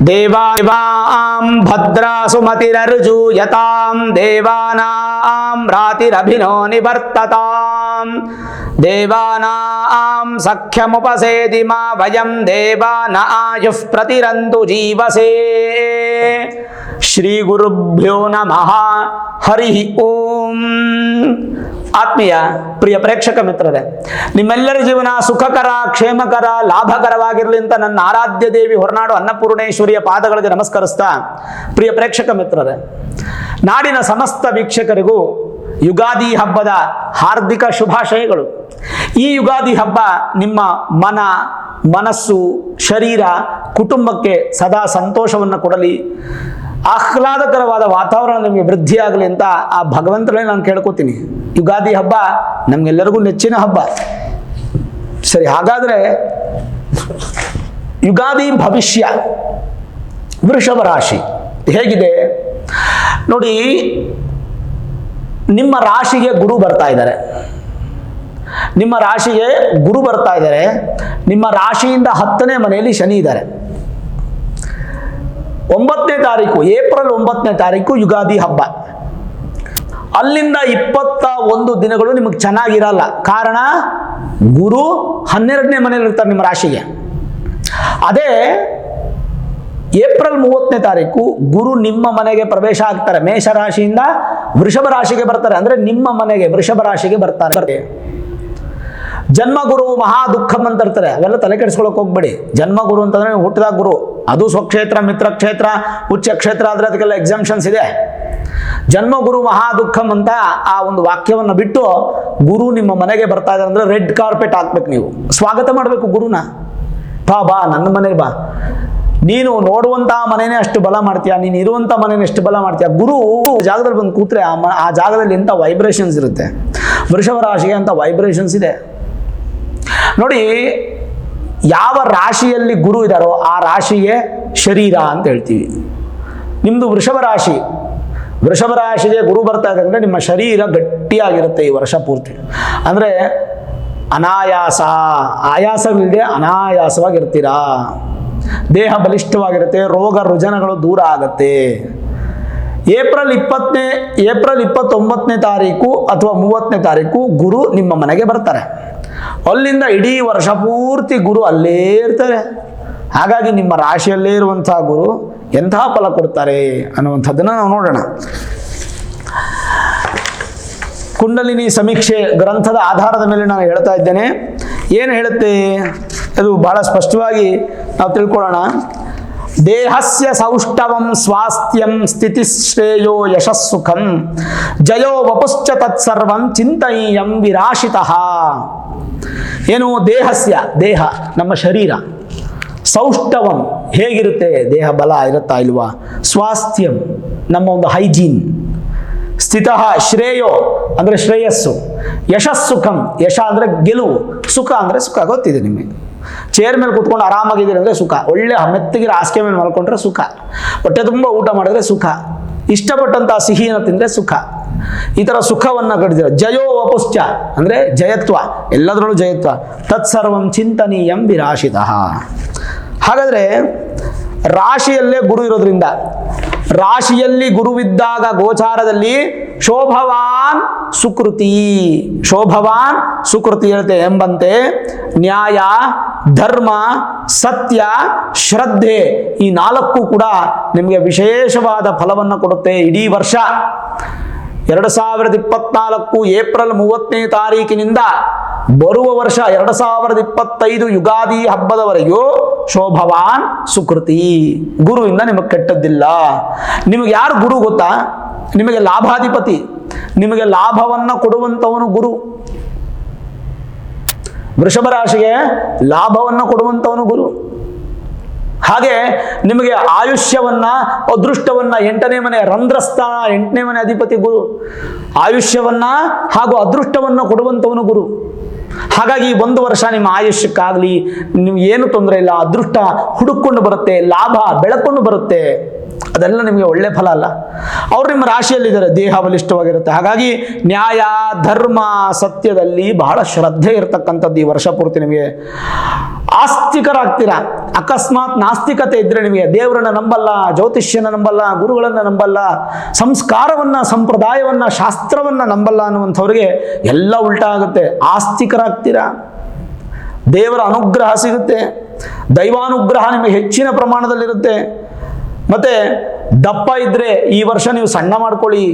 ದೇವಾಂ ಭದ್ರಾ ಸುಮತಿರರ್ಜೂಯತಾಂ ದೇವಾನಾಂ ರಾತಿರಭಿನೋ ನಿವರ್ತತಾಂ ದೇವಾನಾಂ ಸಖ್ಯಮುಪಸೇದಿ ಮಾ ವಯಂ ದೇವಾನ ಆಯುಃ ಪ್ರತಿರಂತು ಜೀವಸೇ. ಶ್ರೀ ಗುರುಭ್ಯೋ ನಮಃ. ಹರಿ ಓಂ. ಆತ್ಮೀಯ ಪ್ರಿಯ ಪ್ರೇಕ್ಷಕ ಮಿತ್ರರೇ, ನಿಮ್ಮೆಲ್ಲರ ಜೀವನ ಸುಖಕರ, ಕ್ಷೇಮಕರ, ಲಾಭಕರವಾಗಿರಲಿ ಅಂತ ನನ್ನ ಆರಾಧ್ಯ ದೇವಿ ಹೊರನಾಡು ಅನ್ನಪೂರ್ಣೇಶ್ವರಿಯ ಪಾದಗಳಿಗೆ ನಮಸ್ಕರಿಸ್ತಾ, ಪ್ರಿಯ ಪ್ರೇಕ್ಷಕ ಮಿತ್ರರೇ, ನಾಡಿನ ಸಮಸ್ತ ವೀಕ್ಷಕರಿಗೂ ಯುಗಾದಿ ಹಬ್ಬದ ಹಾರ್ದಿಕ ಶುಭಾಶಯಗಳು. ಈ ಯುಗಾದಿ ಹಬ್ಬ ನಿಮ್ಮ ಮನಸ್ಸು, ಶರೀರ, ಕುಟುಂಬಕ್ಕೆ ಸದಾ ಸಂತೋಷವನ್ನು ಕೊಡಲಿ, ಆಹ್ಲಾದಕರವಾದ ವಾತಾವರಣ ನಿಮಗೆ ವೃದ್ಧಿಯಾಗಲಿ ಅಂತ ಆ ಭಗವಂತನೇ ನಾನು ಕೇಳ್ಕೊತೀನಿ. ಯುಗಾದಿ ಹಬ್ಬ ನಮಗೆಲ್ಲರಿಗೂ ನೆಚ್ಚಿನ ಹಬ್ಬ. ಸರಿ, ಹಾಗಾದರೆ ಯುಗಾದಿ ಭವಿಷ್ಯ ವೃಷಭ ರಾಶಿ ಹೇಗಿದೆ ನೋಡಿ. ನಿಮ್ಮ ರಾಶಿಗೆ ಗುರು ಬರ್ತಾ ಇದ್ದಾರೆ. ನಿಮ್ಮ ರಾಶಿಗೆ ಗುರು ಬರ್ತಾ ಇದ್ದಾರೆ. ನಿಮ್ಮ ರಾಶಿಯಿಂದ 10ನೇ ಮನೆಯಲ್ಲಿ ಶನಿ ಇದ್ದಾರೆ. 9ನೇ ತಾರೀಕು, ಏಪ್ರಿಲ್ 9ನೇ ತಾರೀಕು ಯುಗಾದಿ ಹಬ್ಬ. ಅಲ್ಲಿಂದ 21 ದಿನಗಳು ನಿಮಗೆ ಚೆನ್ನಾಗಿರಲ್ಲ. ಕಾರಣ, ಗುರು 12ನೇ ಮನೆಯಲ್ಲಿ ಇರ್ತಾರೆ ನಿಮ್ಮ ರಾಶಿಗೆ. ಅದೇ ಏಪ್ರಿಲ್ 30ನೇ ತಾರೀಕು ಗುರು ನಿಮ್ಮ ಮನೆಗೆ ಪ್ರವೇಶ ಆಗ್ತಾರೆ. ಮೇಷರಾಶಿಯಿಂದ ವೃಷಭ ರಾಶಿಗೆ ಬರ್ತಾರೆ. ಅಂದ್ರೆ ನಿಮ್ಮ ಮನೆಗೆ ವೃಷಭ ರಾಶಿಗೆ ಬರ್ತಾರೆ. ಜನ್ಮಗುರು ಮಹಾ ದುಃಖಂ ಅಂತ ಇರ್ತಾರೆ. ಅವೆಲ್ಲ ತಲೆ ಕೆಡಿಸ್ಕೊಳಕ್ ಹೋಗ್ಬೇಡಿ. ಜನ್ಮಗುರು ಅಂತಂದ್ರೆ ಹುಟ್ಟಿದಾಗ ಗುರು, ಅದು ಸ್ವಕ್ಷೇತ್ರ, ಮಿತ್ರಕ್ಷೇತ್ರ, ಉಚ್ಚ ಕ್ಷೇತ್ರ ಆದ್ರೆ ಅದಕ್ಕೆಲ್ಲ ಎಕ್ಸಾಮ್ಷನ್ಸ್ ಇದೆ. ಜನ್ಮಗುರು ಮಹಾ ದುಃಖಂ ಅಂತ ಆ ಒಂದು ವಾಕ್ಯವನ್ನು ಬಿಟ್ಟು ಗುರು ನಿಮ್ಮ ಮನೆಗೆ ಬರ್ತಾ ಇದ್ದಾರೆ ಅಂದ್ರೆ ರೆಡ್ ಕಾರ್ಪೆಟ್ ಹಾಕ್ಬೇಕು. ನೀವು ಸ್ವಾಗತ ಮಾಡಬೇಕು ಗುರುನ. ಬಾ ನನ್ನ ಮನೆಗೆ ಬಾ. ನೀನು ನೋಡುವಂತಹ ಮನೆನೇ ಅಷ್ಟು ಬಲ ಮಾಡ್ತೀಯ, ನೀನು ಇರುವಂಥ ಮನೆನೇ ಎಷ್ಟು ಬಲ ಮಾಡ್ತೀಯ. ಗುರು ಜಾಗದಲ್ಲಿ ಬಂದು ಕೂತ್ರೆ ಆ ಜಾಗದಲ್ಲಿ ಎಂಥ ವೈಬ್ರೇಷನ್ಸ್ ಇರುತ್ತೆ. ವೃಷಭ ರಾಶಿಗೆ ಅಂತ ವೈಬ್ರೇಷನ್ಸ್ ಇದೆ ನೋಡಿ. ಯಾವ ರಾಶಿಯಲ್ಲಿ ಗುರು ಇದ್ದಾರೋ ಆ ರಾಶಿಗೆ ಶರೀರ ಅಂತ ಹೇಳ್ತೀವಿ. ನಿಮ್ಮದು ವೃಷಭ ರಾಶಿ, ವೃಷಭ ರಾಶಿಗೆ ಗುರು ಬರ್ತಾ ಇದೆ ಅಂದರೆ ನಿಮ್ಮ ಶರೀರ ಗಟ್ಟಿಯಾಗಿರುತ್ತೆ ಈ ವರ್ಷ ಪೂರ್ತಿ. ಅಂದರೆ ಆಯಾಸವಿಲ್ಲದೆ ಅನಾಯಾಸವಾಗಿರ್ತೀರಾ. ದೇಹ ಬಲಿಷ್ಠವಾಗಿರುತ್ತೆ, ರೋಗ ರುಜಿನಗಳು ದೂರ ಆಗತ್ತೆ. ಏಪ್ರಿಲ್ 29ನೇ ತಾರೀಕು ಅಥವಾ 30ನೇ ತಾರೀಕು ಗುರು ನಿಮ್ಮ ಮನೆಗೆ ಬರ್ತಾರೆ. ಅಲ್ಲಿಂದ ಇಡೀ ವರ್ಷ ಪೂರ್ತಿ ಗುರು ಅಲ್ಲೇ ಇರ್ತಾರೆ. ಹಾಗಾಗಿ ನಿಮ್ಮ ರಾಶಿಯಲ್ಲೇ ಇರುವಂತಹ ಗುರು ಎಂತಹ ಫಲ ಕೊಡ್ತಾರೆ ಅನ್ನುವಂಥದ್ದನ್ನು ನಾವು ನೋಡೋಣ. ಕುಂಡಲಿನಿ ಸಮೀಕ್ಷೆ ಗ್ರಂಥದ ಆಧಾರದ ಮೇಲೆ ನಾನು ಹೇಳ್ತಾ ಇದ್ದೇನೆ. ಏನು ಹೇಳುತ್ತೆ ಅದು ಬಹಳ ಸ್ಪಷ್ಟವಾಗಿ ನಾವು ತಿಳ್ಕೊಳ್ಳೋಣ. ದೇಹಸ್ಯ ಸೌಷ್ಠವಂ ಸ್ವಾಸ್ಥ್ಯಂ ಸ್ಥಿತಿಶ್ರೇಯೋ ಯಶಸ್ಸುಖಂ ಜಯೋ ವಪುಶ್ಚ ತತ್ಸರ್ವಂ ಚಿಂತನೀಯಂ ವಿರಾಶಿತಃ. ಏನು ದೇಹಸ್ಯ, ದೇಹ ನಮ್ಮ ಶರೀರ, ಸೌಷ್ಠವಂ ಹೇಗಿರುತ್ತೆ, ದೇಹ ಬಲ ಇರುತ್ತಾ ಇಲ್ವಾ, ಸ್ವಾಸ್ಥ್ಯಂ ನಮ್ಮ ಒಂದು ಹೈಜೀನ್, ಸ್ಥಿತಃ ಶ್ರೇಯೋ ಅಂದರೆ ಶ್ರೇಯಸ್ಸು, ಯಶಸ್ಸುಖಂ ಯಶ ಅಂದರೆ ಗೆಲುವು, ಸುಖ ಅಂದರೆ ಸುಖ ಗೊತ್ತಿದೆ ನಿಮಗೆ. ಚೇರ್ ಮೇಲೆ ಕೂತ್ಕೊಂಡು ಆರಾಮಾಗಿದ್ದೀರಿ ಅಂದರೆ ಸುಖ, ಒಳ್ಳೆ ಮೆತ್ತಗಿರೋ ಹಾಸಿಗೆ ಮೇಲೆ ಮಲ್ಕೊಂಡ್ರೆ ಸುಖ, ಹೊಟ್ಟೆ ತುಂಬ ಊಟ ಮಾಡಿದ್ರೆ ಸುಖ, ಇಷ್ಟಪಟ್ಟಂತಹ ಸಿಹಿಯನ್ನು ತಿಂದರೆ ಸುಖ. ಈ ಥರ ಸುಖವನ್ನು ಕಡಿದಿರ. ಜಯೋ ವಪುಶ್ಚ ಅಂದರೆ ಜಯತ್ವ, ಎಲ್ಲದರಲ್ಲೂ ಜಯತ್ವ. ತತ್ಸರ್ವಂ ಚಿಂತನೀಯಂ ವಿರಾಶಿತಃ. ಹಾಗಾದರೆ ರಾಶಿಯಲ್ಲೇ ಗುರು ಇರೋದ್ರಿಂದ, ರಾಶಿಯಲ್ಲಿ ಗುರುವಿದ್ದಾಗ ಗೋಚಾರದಲ್ಲಿ ಶೋಭವಾನ್ ಸುಕೃತಿ, ಶೋಭವಾನ್ ಸುಕೃತಿ ಇರುತ್ತೆ ಎಂಬಂತೆ ನ್ಯಾಯ, ಧರ್ಮ, ಸತ್ಯ, ಶ್ರದ್ಧೆ ಈ 4 ಕೂಡ ನಿಮಗೆ ವಿಶೇಷವಾದ ಫಲವನ್ನು ಕೊಡುತ್ತೆ ಇಡೀ ವರ್ಷ. 2024 ಏಪ್ರಿಲ್ 30ನೇ ತಾರೀಕಿನಿಂದ ಬರುವ ವರ್ಷ 2025 ಯುಗಾದಿ ಹಬ್ಬದವರೆಗೂ ಶೋಭವಾನ್ ಸುಕೃತಿ, ಗುರುವಿಂದ ನಿಮಗೆ ಕೆಟ್ಟದ್ದಿಲ್ಲ. ನಿಮಗೆ ಯಾರು ಗುರು ಗೊತ್ತಾ? ನಿಮಗೆ ಲಾಭಾಧಿಪತಿ, ನಿಮಗೆ ಲಾಭವನ್ನು ಕೊಡುವಂಥವನು ಗುರು. ವೃಷಭ ರಾಶಿಗೆ ಲಾಭವನ್ನು ಕೊಡುವಂಥವನು ಗುರು. ಹಾಗೆ ನಿಮಗೆ ಆಯುಷ್ಯವನ್ನ, ಅದೃಷ್ಟವನ್ನ, 8ನೇ ಮನೆ ರಂಧ್ರಸ್ಥಾನ, 8ನೇ ಮನೆ ಅಧಿಪತಿ ಗುರು. ಆಯುಷ್ಯವನ್ನ ಹಾಗೂ ಅದೃಷ್ಟವನ್ನು ಕೊಡುವಂಥವನು ಗುರು. ಹಾಗಾಗಿ 1 ವರ್ಷ ನಿಮ್ಮ ಆಯುಷ್ಯಕ್ಕಾಗಲಿ ನಿಮ್ಗೆ ಏನು ತೊಂದರೆ ಇಲ್ಲ, ಅದೃಷ್ಟ ಹುಡುಕೊಂಡು ಬರುತ್ತೆ, ಲಾಭ ಬೆಳಕೊಂಡು ಬರುತ್ತೆ. ಅದೆಲ್ಲ ನಿಮಗೆ ಒಳ್ಳೆ ಫಲ ಅಲ್ಲ. ಅವರು ನಿಮ್ಮ ರಾಶಿಯಲ್ಲಿದ್ದಾರೆ, ದೇಹ ಬಲಿಷ್ಠವಾಗಿರುತ್ತೆ. ಹಾಗಾಗಿ ನ್ಯಾಯ, ಧರ್ಮ, ಸತ್ಯದಲ್ಲಿ ಬಹಳ ಶ್ರದ್ಧೆ ಇರತಕ್ಕಂಥದ್ದು ಈ ವರ್ಷ ಪೂರ್ತಿ ನಿಮಗೆ. ಆಸ್ತಿಕರಾಗ್ತೀರಾ. ಅಕಸ್ಮಾತ್ ನಾಸ್ತಿಕತೆ ಇದ್ರೆ ನಿಮಗೆ ದೇವರನ್ನ ನಂಬಲ್ಲ, ಜ್ಯೋತಿಷ್ಯನ ನಂಬಲ್ಲ, ಗುರುಗಳನ್ನ ನಂಬಲ್ಲ, ಸಂಸ್ಕಾರವನ್ನ, ಸಂಪ್ರದಾಯವನ್ನ, ಶಾಸ್ತ್ರವನ್ನ ನಂಬಲ್ಲ ಅನ್ನುವಂಥವ್ರಿಗೆ ಎಲ್ಲ ಉಲ್ಟಾ ಆಗುತ್ತೆ. ಆಸ್ತಿಕರಾಗ್ತೀರಾ, ದೇವರ ಅನುಗ್ರಹ ಸಿಗುತ್ತೆ, ದೈವಾನುಗ್ರಹ ನಿಮಗೆ ಹೆಚ್ಚಿನ ಪ್ರಮಾಣದಲ್ಲಿರುತ್ತೆ. ಮತ್ತೆ ದಪ್ಪ ಇದ್ರೆ ಈ ವರ್ಷ ನೀವು ಸಣ್ಣ ಮಾಡ್ಕೊಳ್ಳಿ,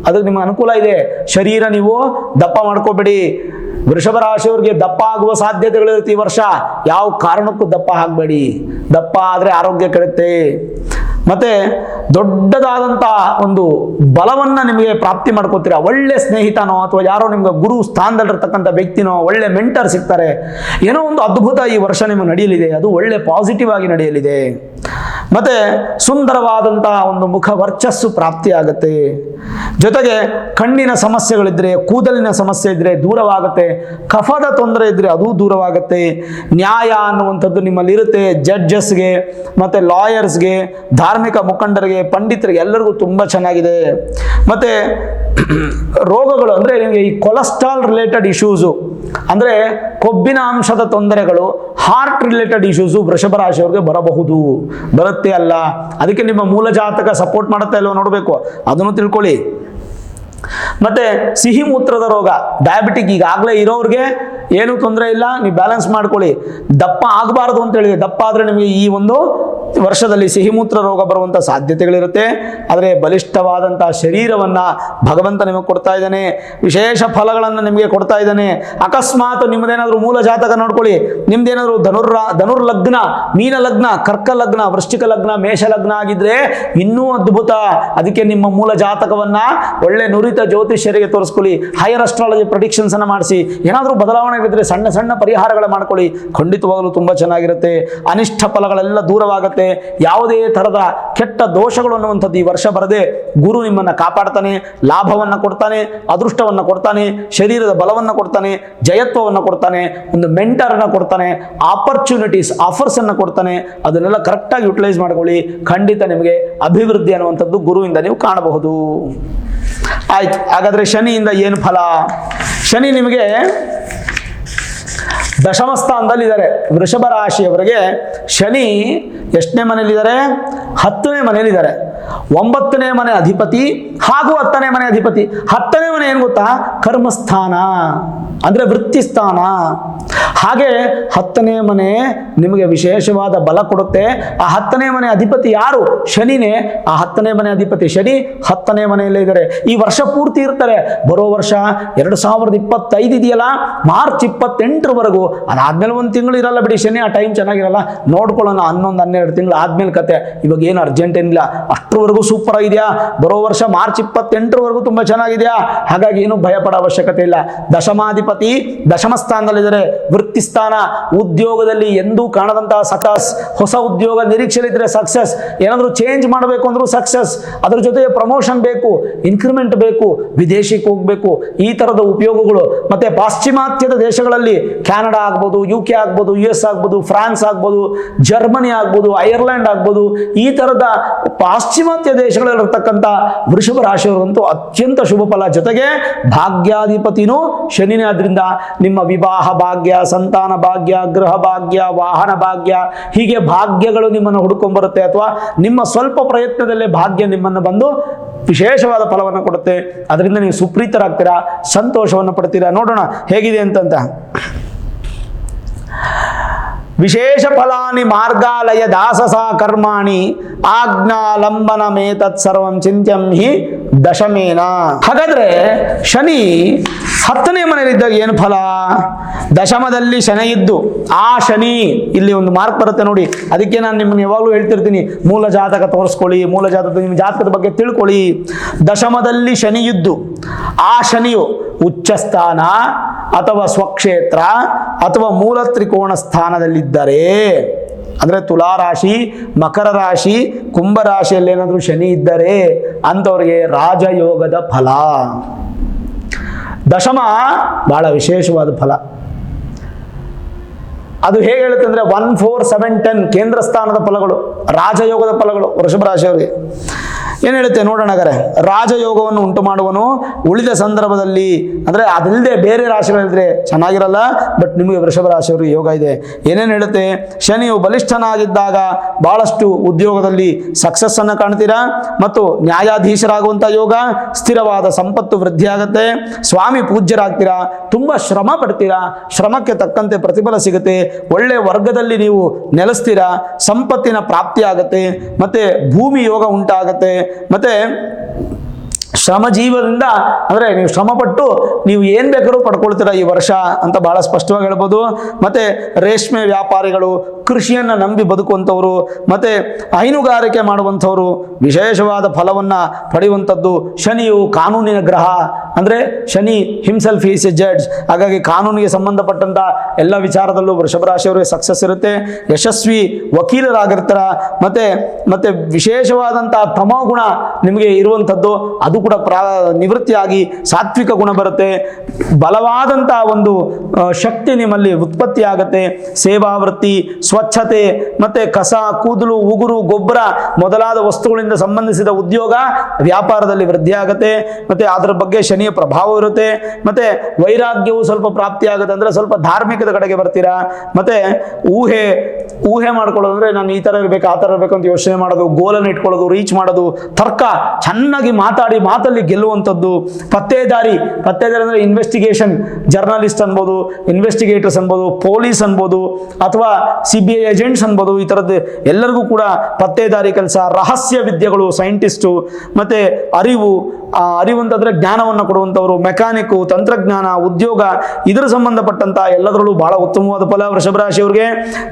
ಅದಕ್ಕೆ ನಿಮ್ಗೆ ಅನುಕೂಲ ಇದೆ. ಶರೀರ ನೀವು ದಪ್ಪ ಮಾಡ್ಕೋಬೇಡಿ. ವೃಷಭ ರಾಶಿಯವರಿಗೆ ದಪ್ಪ ಆಗುವ ಸಾಧ್ಯತೆಗಳಿರುತ್ತೆ ಈ ವರ್ಷ. ಯಾವ ಕಾರಣಕ್ಕೂ ದಪ್ಪ ಆಗಬೇಡಿ, ದಪ್ಪ ಆದರೆ ಆರೋಗ್ಯ ಕೆಡುತ್ತೆ. ಮತ್ತೆ ದೊಡ್ಡದಾದಂಥ ಒಂದು ಬಲವನ್ನ ನಿಮಗೆ ಪ್ರಾಪ್ತಿ ಮಾಡ್ಕೋತೀರಾ. ಒಳ್ಳೆ ಸ್ನೇಹಿತನೋ ಅಥವಾ ಯಾರೋ ನಿಮ್ಗೆ ಗುರು ಸ್ಥಾನದಲ್ಲಿರ್ತಕ್ಕಂಥ ವ್ಯಕ್ತಿನೋ, ಒಳ್ಳೆ ಮೆಂಟರ್ ಸಿಗ್ತಾರೆ. ಏನೋ ಒಂದು ಅದ್ಭುತ ಈ ವರ್ಷ ನಿಮಗೆ ನಡೆಯಲಿದೆ, ಅದು ಒಳ್ಳೆ ಪಾಸಿಟಿವ್ ಆಗಿ ನಡೆಯಲಿದೆ. ಮತ್ತೆ ಸುಂದರವಾದಂಥ ಒಂದು ಮುಖ ವರ್ಚಸ್ಸು ಪ್ರಾಪ್ತಿ ಆಗುತ್ತೆ. ಜೊತೆಗೆ ಕಣ್ಣಿನ ಸಮಸ್ಯೆಗಳಿದ್ರೆ, ಕೂದಲಿನ ಸಮಸ್ಯೆ ಇದ್ರೆ ದೂರವಾಗುತ್ತೆ. ಕಫದ ತೊಂದರೆ ಇದ್ರೆ ಅದು ದೂರವಾಗುತ್ತೆ. ನ್ಯಾಯ ಅನ್ನುವಂಥದ್ದು ನಿಮ್ಮಲ್ಲಿ ಇರುತ್ತೆ. ಜಡ್ಜಸ್ಗೆ ಮತ್ತೆ ಲಾಯರ್ಸ್ಗೆ, ಧಾರ್ಮಿಕ ಮುಖಂಡರಿಗೆ, ಪಂಡಿತರಿಗೆ ಎಲ್ಲರಿಗೂ ತುಂಬ ಚೆನ್ನಾಗಿದೆ. ಮತ್ತೆ ರೋಗಗಳು ಅಂದರೆ ನಿಮಗೆ ಈ ಕೊಲೆಸ್ಟ್ರಾಲ್ ರಿಲೇಟೆಡ್ ಇಶ್ಯೂಸು, ಅಂದರೆ ಕೊಬ್ಬಿನ ಅಂಶದ ತೊಂದರೆಗಳು, ಹಾರ್ಟ್ ರಿಲೇಟೆಡ್ ಇಶ್ಯೂಸು ವೃಷಭ ರಾಶಿಯವರಿಗೆ ಬರಬಹುದು. ಬರುತ್ತೆ ಅಲ್ಲ, ಅದಕ್ಕೆ ನಿಮ್ಮ ಮೂಲ ಜಾತಕ ಸಪೋರ್ಟ್ ಮಾಡುತ್ತೆ ಅಲ್ವ ನೋಡಬೇಕು, ಅದನ್ನು ತಿಳ್ಕೊಳ್ಳಿ. ಮತ್ತೆ ಸಿಹಿ ಮೂತ್ರದ ರೋಗ, ಡಯಾಬಿಟಿಕ್ ಈಗಾಗಲೇ ಇರೋರಿಗೆ ಏನೂ ತೊಂದರೆ ಇಲ್ಲ, ನೀವು ಬ್ಯಾಲೆನ್ಸ್ ಮಾಡ್ಕೊಳ್ಳಿ. ದಪ್ಪ ಆಗಬಾರ್ದು ಅಂತ ಹೇಳಿದೆ, ದಪ್ಪ ಆದರೆ ನಿಮಗೆ ಈ ಒಂದು ವರ್ಷದಲ್ಲಿ ಸಿಹಿಮೂತ್ರ ರೋಗ ಬರುವಂಥ ಸಾಧ್ಯತೆಗಳಿರುತ್ತೆ. ಆದರೆ ಬಲಿಷ್ಠವಾದಂಥ ಶರೀರವನ್ನು ಭಗವಂತ ನಿಮಗೆ ಕೊಡ್ತಾ ಇದ್ದಾನೆ, ವಿಶೇಷ ಫಲಗಳನ್ನು ನಿಮಗೆ ಕೊಡ್ತಾ ಇದ್ದಾನೆ. ಅಕಸ್ಮಾತ್ ನಿಮ್ಮದೇನಾದರೂ ಮೂಲ ಜಾತಕ ನೋಡ್ಕೊಳ್ಳಿ, ನಿಮ್ದೇನಾದರೂ ಧನುರ್ ಲಗ್ನ, ಮೀನ ಲಗ್ನ, ಕರ್ಕ ಲಗ್ನ, ವೃಶ್ಚಿಕ ಲಗ್ನ, ಮೇಷ ಲಗ್ನ ಆಗಿದ್ರೆ ಇನ್ನೂ ಅದ್ಭುತ. ಅದಕ್ಕೆ ನಿಮ್ಮ ಮೂಲ ಜಾತಕವನ್ನು ಒಳ್ಳೆ ನುರಿತ ಜ್ಯೋತಿಷ್ಯರಿಗೆ ತೋರಿಸ್ಕೊಳ್ಳಿ, ಹೈಯರ್ ಅಸ್ಟ್ರಾಲಜಿ ಪ್ರೆಡಿಕ್ಷನ್ಸ್ ಅನ್ನು ಮಾಡಿಸಿ. ಏನಾದರೂ ಬದಲಾವಣೆಗಳಿದ್ರೆ ಸಣ್ಣ ಸಣ್ಣ ಪರಿಹಾರಗಳು ಮಾಡ್ಕೊಳ್ಳಿ, ಖಂಡಿತವಾಗಲೂ ತುಂಬ ಚೆನ್ನಾಗಿರುತ್ತೆ. ಅನಿಷ್ಟ ಫಲಗಳೆಲ್ಲ ದೂರವಾಗುತ್ತೆ. ಯಾವುದೇ ತರದ ಕೆಟ್ಟ ದೋಷಗಳು ಅನ್ನುವಂಥದ್ದು ಈ ವರ್ಷ ಬರದೆ ಗುರು ನಿಮ್ಮನ್ನು ಕಾಪಾಡ್ತಾನೆ, ಲಾಭವನ್ನು ಕೊಡ್ತಾನೆ, ಅದೃಷ್ಟವನ್ನು ಕೊಡ್ತಾನೆ, ಶರೀರದ ಬಲವನ್ನು ಕೊಡ್ತಾನೆ, ಜಯತ್ವವನ್ನು ಕೊಡ್ತಾನೆ, ಒಂದು ಮೆಂಟರನ್ನು ಕೊಡ್ತಾನೆ, ಆಪರ್ಚುನಿಟೀಸ್, ಆಫರ್ಸ್ ಅನ್ನು ಕೊಡ್ತಾನೆ. ಅದನ್ನೆಲ್ಲ ಕರೆಕ್ಟಾಗಿ ಯುಟಿಲೈಸ್ ಮಾಡ್ಕೊಳ್ಳಿ. ಖಂಡಿತ ನಿಮಗೆ ಅಭಿವೃದ್ಧಿ ಅನ್ನುವಂಥದ್ದು ಗುರುವಿಂದ ನೀವು ಕಾಣಬಹುದು. ಆಯ್ತು, ಹಾಗಾದ್ರೆ ಶನಿಯಿಂದ ಏನು ಫಲ? ಶನಿ ನಿಮಗೆ ದಶಮ ಸ್ಥಾನದಲ್ಲಿದ್ದಾರೆ. ವೃಷಭ ರಾಶಿಯವರಿಗೆ ಶನಿ ಎಷ್ಟನೇ ಮನೆಯಲ್ಲಿದ್ದಾರೆ? 10ನೇ ಮನೆಯಲ್ಲಿದ್ದಾರೆ. 9ನೇ ಮನೆ ಅಧಿಪತಿ ಹಾಗೂ 10ನೇ ಮನೆ ಅಧಿಪತಿ. 10ನೇ ಮನೆ ಏನು ಗೊತ್ತಾ? ಕರ್ಮಸ್ಥಾನ, ಅಂದರೆ ವೃತ್ತಿ ಸ್ಥಾನ. ಹಾಗೆ 10ನೇ ಮನೆ ನಿಮಗೆ ವಿಶೇಷವಾದ ಬಲ ಕೊಡುತ್ತೆ. ಆ 10ನೇ ಮನೆ ಅಧಿಪತಿ ಯಾರು? ಶನಿನೇ. ಆ 10ನೇ ಮನೆ ಅಧಿಪತಿ ಶನಿ 10ನೇ ಮನೆಯಲ್ಲೇ ಇದ್ದಾರೆ. ಈ ವರ್ಷ ಪೂರ್ತಿ ಇರ್ತಾರೆ. ಬರೋ ವರ್ಷ 2025 ಇದೆಯಲ್ಲ, ಮಾರ್ಚ್ 28ರವರೆಗೂ. ಅದಾದ್ಮೇಲೆ ಒಂದು ತಿಂಗಳು ಇರಲ್ಲ ಬಿಡಿ ಶನಿ, ಆ ಟೈಮ್ ಚೆನ್ನಾಗಿರಲ್ಲ, ನೋಡ್ಕೊಳ್ಳೋಣ. 11-12 ತಿಂಗಳು ಆದ್ಮೇಲೆ ಕತೆ. ಇವಾಗ ಏನು ಅರ್ಜೆಂಟ್ ಏನಿಲ್ಲ, ಅಷ್ಟರವರೆಗೂ ಸೂಪರ್ ಆಗಿದೆಯಾ. ಬರೋ ವರ್ಷ ಮಾರ್ಚ್ 28ರವರೆಗೂ ತುಂಬ ಚೆನ್ನಾಗಿದೆಯಾ. ಹಾಗಾಗಿ ಏನು ಭಯ ಪಡೋ ಅವಶ್ಯಕತೆ ಇಲ್ಲ. ದಶಮಾಧಿಪತಿ ದಶಮ ಸ್ಥಾನದಲ್ಲಿದ್ದಾರೆ. ವೃತ್ತಿ ಸ್ಥಾನ, ಉದ್ಯೋಗದಲ್ಲಿ ಎಂದೂ ಕಾಣದಂತಹ ಸಕ್ಸಸ್. ಹೊಸ ಉದ್ಯೋಗ ನಿರೀಕ್ಷೆಲಿದ್ರೆ ಸಕ್ಸಸ್. ಏನಾದರೂ ಚೇಂಜ್ ಮಾಡಬೇಕು ಅಂದ್ರೂ ಸಕ್ಸಸ್. ಅದರ ಜೊತೆ ಪ್ರಮೋಷನ್ ಬೇಕು, ಇನ್ಕ್ರಿಮೆಂಟ್ ಬೇಕು, ವಿದೇಶಕ್ಕೆ ಹೋಗಬೇಕು, ಈ ಥರದ ಉಪಯೋಗಗಳು. ಮತ್ತೆ ಪಾಶ್ಚಿಮಾತ್ಯದ ದೇಶಗಳಲ್ಲಿ ಕ್ಯಾನಡಾ ಆಗ್ಬೋದು, UK ಆಗ್ಬೋದು, US ಆಗ್ಬೋದು, ಫ್ರಾನ್ಸ್ ಆಗ್ಬೋದು, ಜರ್ಮನಿ ಆಗ್ಬೋದು, ಐರ್ಲೆಂಡ್ ಆಗ್ಬೋದು, ಈ ಥರದ ಪಾಶ್ಚಿಮಾತ್ಯ ದೇಶಗಳಲ್ಲಿರ್ತಕ್ಕಂಥ ವೃಷಭ ರಾಶಿಯವರಂತೂ ಅತ್ಯಂತ ಶುಭ ಫಲ. ಜೊತೆಗೆ ಭಾಗ್ಯಾಧಿಪತಿನೂ ಶನಿನೇ. ಆದ್ರಿಂದ ನಿಮ್ಮ ವಿವಾಹ ಭಾಗ್ಯ, ಸಂತಾನ ಭಾಗ್ಯ, ಗೃಹ ಭಾಗ್ಯ, ವಾಹನ ಭಾಗ್ಯ, ಹೀಗೆ ಭಾಗ್ಯಗಳು ನಿಮ್ಮನ್ನು ಹುಡುಕೊಂಡ್ಬರುತ್ತೆ. ಅಥವಾ ನಿಮ್ಮ ಸ್ವಲ್ಪ ಪ್ರಯತ್ನದಲ್ಲೇ ಭಾಗ್ಯ ನಿಮ್ಮನ್ನು ಬಂದು ವಿಶೇಷವಾದ ಫಲವನ್ನು ಕೊಡುತ್ತೆ. ಅದರಿಂದ ನೀವು ಸುಪ್ರೀತರಾಗ್ತೀರಾ, ಸಂತೋಷವನ್ನು ಪಡ್ತೀರಾ. ನೋಡೋಣ ಹೇಗಿದೆ ಅಂತಂತ. ವಿಶೇಷ ಫಲಾನಿ ಮಾರ್ಗಾಲಯ ದಾಸಸ ಕರ್ಮಾಣಿ ಆಜ್ಞಾಲಂಬನ ಮೇತತ್ ಸರ್ವಂ ಚಿಂತ್ಯಂ ಹಿ ದಶಮೇನ. ಹಾಗಾದ್ರೆ ಶನಿ 10ನೇ ಮನೆಯಲ್ಲಿದ್ದಾಗ ಏನು ಫಲ? ದಶಮದಲ್ಲಿ ಶನಿ ಇದ್ದು, ಆ ಶನಿ ಇಲ್ಲಿ ಒಂದು ಮಾರ್ಕ್ ಬರುತ್ತೆ ನೋಡಿ. ಅದಕ್ಕೆ ನಾನು ನಿಮ್ಮನ್ನು ಯಾವಾಗಲೂ ಹೇಳ್ತಿರ್ತೀನಿ, ಮೂಲ ಜಾತಕ ತೋರಿಸ್ಕೊಳ್ಳಿ, ಮೂಲ ಜಾತಕ ನಿಮ್ಮ ಜಾತಕದ ಬಗ್ಗೆ ತಿಳ್ಕೊಳ್ಳಿ. ದಶಮದಲ್ಲಿ ಶನಿ ಇದ್ದು, ಆ ಶನಿಯು ಉಚ್ಚ ಸ್ಥಾನ ಅಥವಾ ಸ್ವಕ್ಷೇತ್ರ ಅಥವಾ ಮೂಲ ತ್ರಿಕೋಣ ಸ್ಥಾನದಲ್ಲಿದ್ದರೆ, ಅಂದರೆ ತುಲಾರಾಶಿ, ಮಕರ ರಾಶಿ, ಕುಂಭರಾಶಿಯಲ್ಲಿ ಏನಾದರೂ ಶನಿ ಇದ್ದರೆ ಅಂಥವ್ರಿಗೆ ರಾಜಯೋಗದ ಫಲ. ದಶಮ ಬಹಳ ವಿಶೇಷವಾದ ಫಲ. ಅದು ಹೇಗೆ ಹೇಳುತ್ತೆ ಅಂದರೆ 1, 4, 7, 10 ಕೇಂದ್ರ ಸ್ಥಾನದ ಫಲಗಳು, ರಾಜಯೋಗದ ಫಲಗಳು ವೃಷಭ ರಾಶಿಯವರಿಗೆ. ಏನು ಹೇಳುತ್ತೆ ನೋಡೋಣ ಹಾಗಾದ್ರೆ. ರಾಜಯೋಗವನ್ನು ಉಂಟು ಮಾಡುವನು ಉಳಿದ ಸಂದರ್ಭದಲ್ಲಿ, ಅಂದರೆ ಅದಲ್ಲದೆ ಬೇರೆ ರಾಶಿಗಳಿದ್ರೆ ಚೆನ್ನಾಗಿರಲ್ಲ, ಬಟ್ ನಿಮಗೆ ವೃಷಭ ರಾಶಿಯವರಿಗೆ ಯೋಗ ಇದೆ. ಏನೇನು ಹೇಳುತ್ತೆ, ಶನಿಯು ಬಲಿಷ್ಠನಾಗಿದ್ದಾಗ ಬಹಳಷ್ಟು ಉದ್ಯೋಗದಲ್ಲಿ ಸಕ್ಸಸ್ ಅನ್ನು ಕಾಣ್ತೀರಾ, ಮತ್ತು ನ್ಯಾಯಾಧೀಶರಾಗುವಂಥ ಯೋಗ, ಸ್ಥಿರವಾದ ಸಂಪತ್ತು ವೃದ್ಧಿ ಆಗುತ್ತೆ, ಸ್ವಾಮಿ ಪೂಜ್ಯರಾಗ್ತೀರಾ, ತುಂಬ ಶ್ರಮ ಪಡ್ತೀರಾ, ಶ್ರಮಕ್ಕೆ ತಕ್ಕಂತೆ ಪ್ರತಿಫಲ ಸಿಗುತ್ತೆ, ಒಳ್ಳೆ ವರ್ಗದಲ್ಲಿ ನೀವು ನೆಲೆಸ್ತೀರಾ, ಸಂಪತ್ತಿನ ಪ್ರಾಪ್ತಿ ಆಗುತ್ತೆ, ಮತ್ತೆ ಭೂಮಿ ಯೋಗ ಉಂಟಾಗುತ್ತೆ, ಮತ್ತೆ ಶ್ರಮಜೀವದಿಂದ ಅಂದರೆ ನೀವು ಶ್ರಮಪಟ್ಟು ನೀವು ಏನು ಬೇಕಾದ್ರೂ ಪಡ್ಕೊಳ್ತೀರಾ ಈ ವರ್ಷ ಅಂತ ಬಹಳ ಸ್ಪಷ್ಟವಾಗಿ ಹೇಳ್ಬೋದು. ಮತ್ತು ರೇಷ್ಮೆ ವ್ಯಾಪಾರಿಗಳು, ಕೃಷಿಯನ್ನು ನಂಬಿ ಬದುಕುವಂಥವ್ರು, ಮತ್ತು ಹೈನುಗಾರಿಕೆ ಮಾಡುವಂಥವ್ರು ವಿಶೇಷವಾದ ಫಲವನ್ನು ಪಡೆಯುವಂಥದ್ದು. ಶನಿಯು ಕಾನೂನಿನ ಗ್ರಹ, ಅಂದರೆ Shani himself is A judge, ಹಾಗಾಗಿ ಕಾನೂನಿಗೆ ಸಂಬಂಧಪಟ್ಟಂಥ ಎಲ್ಲ ವಿಚಾರದಲ್ಲೂ ವೃಷಭ ರಾಶಿಯವರಿಗೆ ಸಕ್ಸಸ್ ಇರುತ್ತೆ, ಯಶಸ್ವಿ ವಕೀಲರಾಗಿರ್ತಾರ, ಮತ್ತು ವಿಶೇಷವಾದಂಥ ತಮೋಗುಣ ನಿಮಗೆ ಇರುವಂಥದ್ದು ಅದು ಕೂಡ ನಿವೃತ್ತಿಯಾಗಿ ಸಾತ್ವಿಕ ಗುಣ ಬರುತ್ತೆ, ಬಲವಾದಂಥ ಒಂದು ಶಕ್ತಿ ನಿಮ್ಮಲ್ಲಿ ಉತ್ಪತ್ತಿ ಆಗುತ್ತೆ, ಸೇವಾ ವೃತ್ತಿ, ಸ್ವಚ್ಛತೆ, ಮತ್ತು ಕಸ, ಕೂದಲು, ಉಗುರು, ಗೊಬ್ಬರ ಮೊದಲಾದ ವಸ್ತುಗಳಿಂದ ಸಂಬಂಧಿಸಿದ ಉದ್ಯೋಗ ವ್ಯಾಪಾರದಲ್ಲಿ ವೃದ್ಧಿ ಆಗುತ್ತೆ, ಮತ್ತು ಅದರ ಬಗ್ಗೆ ಶನಿಯ ಪ್ರಭಾವ ಇರುತ್ತೆ, ಮತ್ತು ವೈರಾಗ್ಯವು ಸ್ವಲ್ಪ ಪ್ರಾಪ್ತಿ ಆಗುತ್ತೆ, ಅಂದರೆ ಸ್ವಲ್ಪ ಧಾರ್ಮಿಕದ ಕಡೆಗೆ ಬರ್ತೀರಾ, ಮತ್ತು ಊಹೆ ಮಾಡ್ಕೊಳ್ಳೋದು, ಅಂದರೆ ನಾನು ಈ ಥರ ಇರಬೇಕು ಆ ಥರ ಇರಬೇಕು ಅಂತ ಯೋಚನೆ ಮಾಡೋದು, ಗೋಲನ್ನು ಇಟ್ಕೊಳ್ಳೋದು, ರೀಚ್ ಮಾಡೋದು, ತರ್ಕ ಚೆನ್ನಾಗಿ ಮಾತಲ್ಲಿ ಗೆಲ್ಲುವಂಥದ್ದು, ಪತ್ತೇದಾರಿ ಅಂದರೆ ಇನ್ವೆಸ್ಟಿಗೇಷನ್ ಜರ್ನಲಿಸ್ಟ್ ಅನ್ಬೋದು, ಇನ್ವೆಸ್ಟಿಗೇಟರ್ಸ್ ಅನ್ಬೋದು, ಪೊಲೀಸ್ ಅನ್ಬೋದು, ಅಥವಾ CBI ಏಜೆಂಟ್ಸ್ ಅನ್ಬೋದು, ಈ ಥರದ್ದು ಎಲ್ಲರಿಗೂ ಕೂಡ ಪತ್ತೇದಾರಿ ಕೆಲಸ, ರಹಸ್ಯ ವಿದ್ಯೆಗಳು, ಸೈಂಟಿಸ್ಟು, ಮತ್ತು ಅರಿವು ಅಂತಂದರೆ ಜ್ಞಾನವನ್ನು ಕೊಡುವಂಥವ್ರು, ಮೆಕ್ಯಾನಿಕ್ಕು, ತಂತ್ರಜ್ಞಾನ, ಉದ್ಯೋಗ, ಇದರ ಸಂಬಂಧಪಟ್ಟಂಥ ಎಲ್ಲದರಲ್ಲೂ ಬಹಳ ಉತ್ತಮವಾದ ಫಲ ವೃಷಭ ರಾಶಿಯವರಿಗೆ.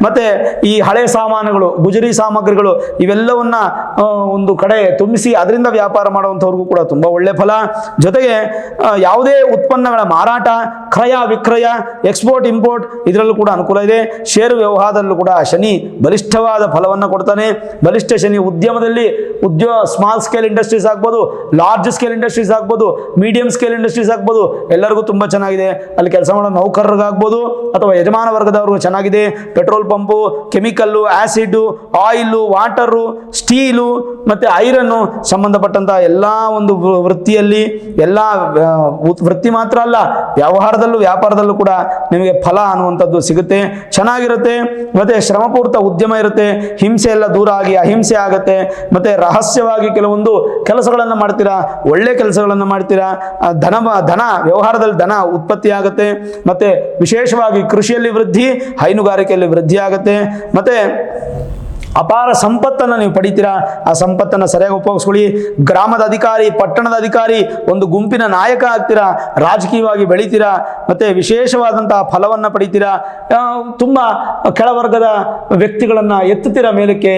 ಮತ್ತು ಈ ಹಳೆ ಸಾಮಾನುಗಳು, ಗುಜರಿ ಸಾಮಗ್ರಿಗಳು ಇವೆಲ್ಲವನ್ನ ಒಂದು ಕಡೆ ತುಂಬಿಸಿ ಅದರಿಂದ ವ್ಯಾಪಾರ ಮಾಡುವಂಥವ್ರಿಗೂ ಕೂಡ ತುಂಬ ಒಳ್ಳೆ ಫಲ. ಜೊತೆಗೆ ಯಾವುದೇ ಉತ್ಪನ್ನಗಳ ಮಾರಾಟ, ಕ್ರಯ ವಿಕ್ರಯ, ಎಕ್ಸ್ಪೋರ್ಟ್ ಇಂಪೋರ್ಟ್ ಇದರಲ್ಲೂ ಕೂಡ ಅನುಕೂಲ ಇದೆ. ಷೇರು ವ್ಯವಹಾರದಲ್ಲೂ ಕೂಡ ಶನಿ ಬಲಿಷ್ಠವಾದ ಫಲವನ್ನು ಕೊಡ್ತಾನೆ. ಬಲಿಷ್ಠ ಶನಿ ಉದ್ಯಮದಲ್ಲಿ ಸ್ಮಾಲ್ ಸ್ಕೇಲ್ ಇಂಡಸ್ಟ್ರೀಸ್ ಆಗ್ಬೋದು, ಲಾರ್ಜ್ ಸ್ಕೇಲ್ ಇಂಡಸ್ಟ್ರೀಸ್ ಆಗ್ಬೋದು, ಮೀಡಿಯಂ ಸ್ಕೇಲ್ ಇಂಡಸ್ಟ್ರೀಸ್ ಆಗ್ಬೋದು, ಎಲ್ಲರಿಗೂ ತುಂಬ ಚೆನ್ನಾಗಿದೆ. ಅಲ್ಲಿ ಕೆಲಸ ಮಾಡೋ ನೌಕರರಿಗಾಗ್ಬೋದು ಅಥವಾ ಯಜಮಾನ ವರ್ಗದವ್ರಿಗೂ ಚೆನ್ನಾಗಿದೆ. Petrol pump, chemical, acid, oil, water, steel ಮತ್ತು ಐರನ್ನು ಸಂಬಂಧಪಟ್ಟಂಥ ಎಲ್ಲ ಒಂದು ವೃತ್ತಿಯಲ್ಲಿ, ಎಲ್ಲ ವೃತ್ತಿ ಮಾತ್ರ ಅಲ್ಲ ವ್ಯಾಪಾರದಲ್ಲೂ ಕೂಡ ನಿಮಗೆ ಫಲ ಅನ್ನುವಂಥದ್ದು ಸಿಗುತ್ತೆ, ಚೆನ್ನಾಗಿರುತ್ತೆ. ಮತ್ತು ಶ್ರಮಪೂರ್ತ ಉದ್ಯಮ ಇರುತ್ತೆ, ಹಿಂಸೆ ಎಲ್ಲ ದೂರ ಆಗಿ ಅಹಿಂಸೆ ಆಗುತ್ತೆ, ಮತ್ತು ರಹಸ್ಯವಾಗಿ ಕೆಲವೊಂದು ಕೆಲಸಗಳನ್ನು ಮಾಡ್ತೀರಾ, ಒಳ್ಳೆ ಕೆಲಸಗಳನ್ನು ಮಾಡ್ತೀರಾ, ಧನ ವ್ಯವಹಾರದಲ್ಲಿ ಧನ ಉತ್ಪತ್ತಿ ಆಗುತ್ತೆ, ಮತ್ತು ವಿಶೇಷವಾಗಿ ಕೃಷಿಯಲ್ಲಿ ವೃದ್ಧಿ, ಹೈನುಗಾರಿಕೆಯಲ್ಲಿ ವೃದ್ಧಿ ಆಗುತ್ತೆ, ಮತ್ತು ಅಪಾರ ಸಂಪತ್ತನ್ನು ನೀವು ಪಡಿತೀರಾ. ಆ ಸಂಪತ್ತನ್ನು ಸರಿಯಾಗಿ ಉಪಯೋಗಿಸ್ಕೊಳ್ಳಿ. ಗ್ರಾಮದ ಅಧಿಕಾರಿ, ಪಟ್ಟಣದ ಅಧಿಕಾರಿ, ಒಂದು ಗುಂಪಿನ ನಾಯಕ ಆಗ್ತೀರಾ, ರಾಜಕೀಯವಾಗಿ ಬೆಳಿತೀರಾ, ಮತ್ತು ವಿಶೇಷವಾದಂತಹ ಫಲವನ್ನು ಪಡಿತೀರಾ. ತುಂಬ ಕೆಳವರ್ಗದ ವ್ಯಕ್ತಿಗಳನ್ನು ಎತ್ತುತ್ತೀರಾ ಮೇಲಕ್ಕೆ.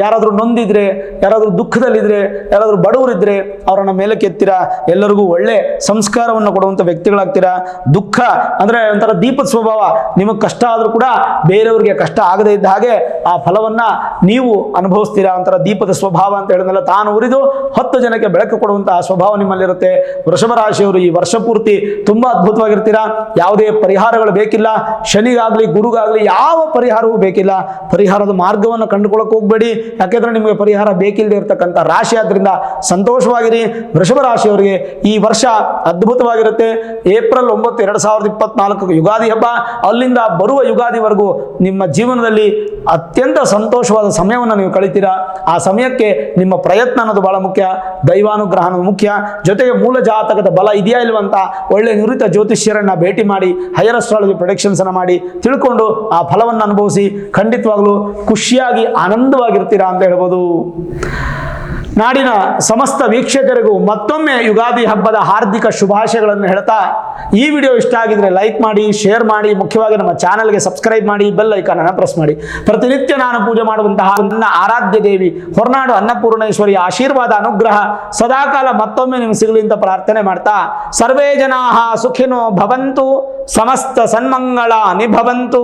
ಯಾರಾದರೂ ನೊಂದಿದ್ರೆ, ಯಾರಾದರೂ ದುಃಖದಲ್ಲಿದ್ದರೆ, ಯಾರಾದರೂ ಬಡವರಿದ್ದರೆ ಅವರನ್ನು ಮೇಲಕ್ಕೆ ಎತ್ತೀರಾ. ಎಲ್ಲರಿಗೂ ಒಳ್ಳೆ ಸಂಸ್ಕಾರವನ್ನು ಕೊಡುವಂಥ ವ್ಯಕ್ತಿಗಳಾಗ್ತೀರಾ. ದುಃಖ ಅಂದರೆ ಒಂಥರ ದೀಪದ ಸ್ವಭಾವ, ನಿಮಗೆ ಕಷ್ಟ ಆದರೂ ಕೂಡ ಬೇರೆಯವರಿಗೆ ಕಷ್ಟ ಆಗದೇ ಇದ್ದ ಹಾಗೆ ಆ ಫಲವನ್ನು ನೀವು ಅನುಭವಿಸ್ತೀರಾ. ಒಂಥರ ದೀಪದ ಸ್ವಭಾವ ಅಂತ ಹೇಳಿದ್ನಲ್ಲ, ತಾನು ಉರಿದು 10 ಜನಕ್ಕೆ ಬೆಳಕು ಕೊಡುವಂತಹ ಸ್ವಭಾವ ನಿಮ್ಮಲ್ಲಿರುತ್ತೆ. ವೃಷಭ ರಾಶಿಯವರು ಈ ವರ್ಷ ಪೂರ್ತಿ ತುಂಬಾ ಅದ್ಭುತವಾಗಿರ್ತೀರಾ. ಯಾವುದೇ ಪರಿಹಾರಗಳು ಬೇಕಿಲ್ಲ, ಶನಿಗಾಗ್ಲಿ ಗುರುಗಾಗ್ಲಿ ಯಾವ ಪರಿಹಾರವೂ ಬೇಕಿಲ್ಲ. ಪರಿಹಾರದ ಮಾರ್ಗವನ್ನು ಕಂಡುಕೊಳ್ಳಕ್ಕೆ ಹೋಗಬೇಡಿ, ಯಾಕೆಂದ್ರೆ ನಿಮಗೆ ಪರಿಹಾರ ಬೇಕಿಲ್ಲದೆ ಇರತಕ್ಕಂಥ ರಾಶಿ. ಆದ್ರಿಂದ ಸಂತೋಷವಾಗಿರಿ. ವೃಷಭ ರಾಶಿಯವರಿಗೆ ಈ ವರ್ಷ ಅದ್ಭುತವಾಗಿರುತ್ತೆ. ಏಪ್ರಿಲ್ 9, 2024 ಯುಗಾದಿ ಹಬ್ಬ, ಅಲ್ಲಿಂದ ಬರುವ ಯುಗಾದಿವರೆಗೂ ನಿಮ್ಮ ಜೀವನದಲ್ಲಿ ಅತ್ಯಂತ ಸಂತೋಷವಾದ ಸಮಯವನ್ನು ನೀವು ಕಳಿತೀರಾ. ಆ ಸಮಯಕ್ಕೆ ನಿಮ್ಮ ಪ್ರಯತ್ನ ಅನ್ನೋದು ಬಹಳ ಮುಖ್ಯ, ದೈವಾನುಗ್ರಹ ಅನ್ನೋದು ಮುಖ್ಯ. ಜೊತೆಗೆ ಮೂಲ ಜಾತಕದ ಬಲ ಇದೆಯಾ ಇಲ್ವಂತ ಒಳ್ಳೆ ನುರಿತ ಜ್ಯೋತಿಷ್ಯರನ್ನ ಭೇಟಿ ಮಾಡಿ, ಹೈಯರ್ ಅಸ್ಟ್ರಾಲಜಿ ಪ್ರೊಡಿಕ್ಷನ್ಸ್ ಅನ್ನು ಮಾಡಿ ತಿಳ್ಕೊಂಡು ಆ ಫಲವನ್ನು ಅನುಭವಿಸಿ ಖಂಡಿತವಾಗ್ಲೂ ಖುಷಿಯಾಗಿ ಆನಂದವಾಗಿರ್ತೀರಾ ಅಂತ ಹೇಳ್ಬೋದು. ನಾಡಿನ ಸಮಸ್ತ ವೀಕ್ಷಕರಿಗೂ ಮತ್ತೊಮ್ಮೆ ಯುಗಾದಿ ಹಬ್ಬದ ಹಾರ್ದಿಕ ಶುಭಾಶಯಗಳನ್ನು ಹೇಳ್ತಾ, ಈ ವಿಡಿಯೋ ಇಷ್ಟ ಆಗಿದ್ರೆ ಲೈಕ್ ಮಾಡಿ, ಶೇರ್ ಮಾಡಿ, ಮುಖ್ಯವಾಗಿ ನಮ್ಮ ಚಾನೆಲ್ಗೆ ಸಬ್ಸ್ಕ್ರೈಬ್ ಮಾಡಿ, ಬೆಲ್ ಐಕಾನ್ ಅನ್ನು ಪ್ರೆಸ್ ಮಾಡಿ. ಪ್ರತಿನಿತ್ಯ ನಾನು ಪೂಜೆ ಮಾಡುವಂತಹ ನನ್ನ ಆರಾಧ್ಯ ದೇವಿ ಹೊರನಾಡು ಅನ್ನಪೂರ್ಣೇಶ್ವರಿಯ ಆಶೀರ್ವಾದ ಅನುಗ್ರಹ ಸದಾಕಾಲ ಮತ್ತೊಮ್ಮೆ ನಿಮ್ಗೆ ಸಿಗಲಿ ಅಂತ ಪ್ರಾರ್ಥನೆ ಮಾಡ್ತಾ, ಸರ್ವೇ ಜನಾಃ ಸುಖಿನೋ ಭವಂತು, ಸಮಸ್ತ ಸನ್ಮಂಗಳಾನಿ ಭವಂತು.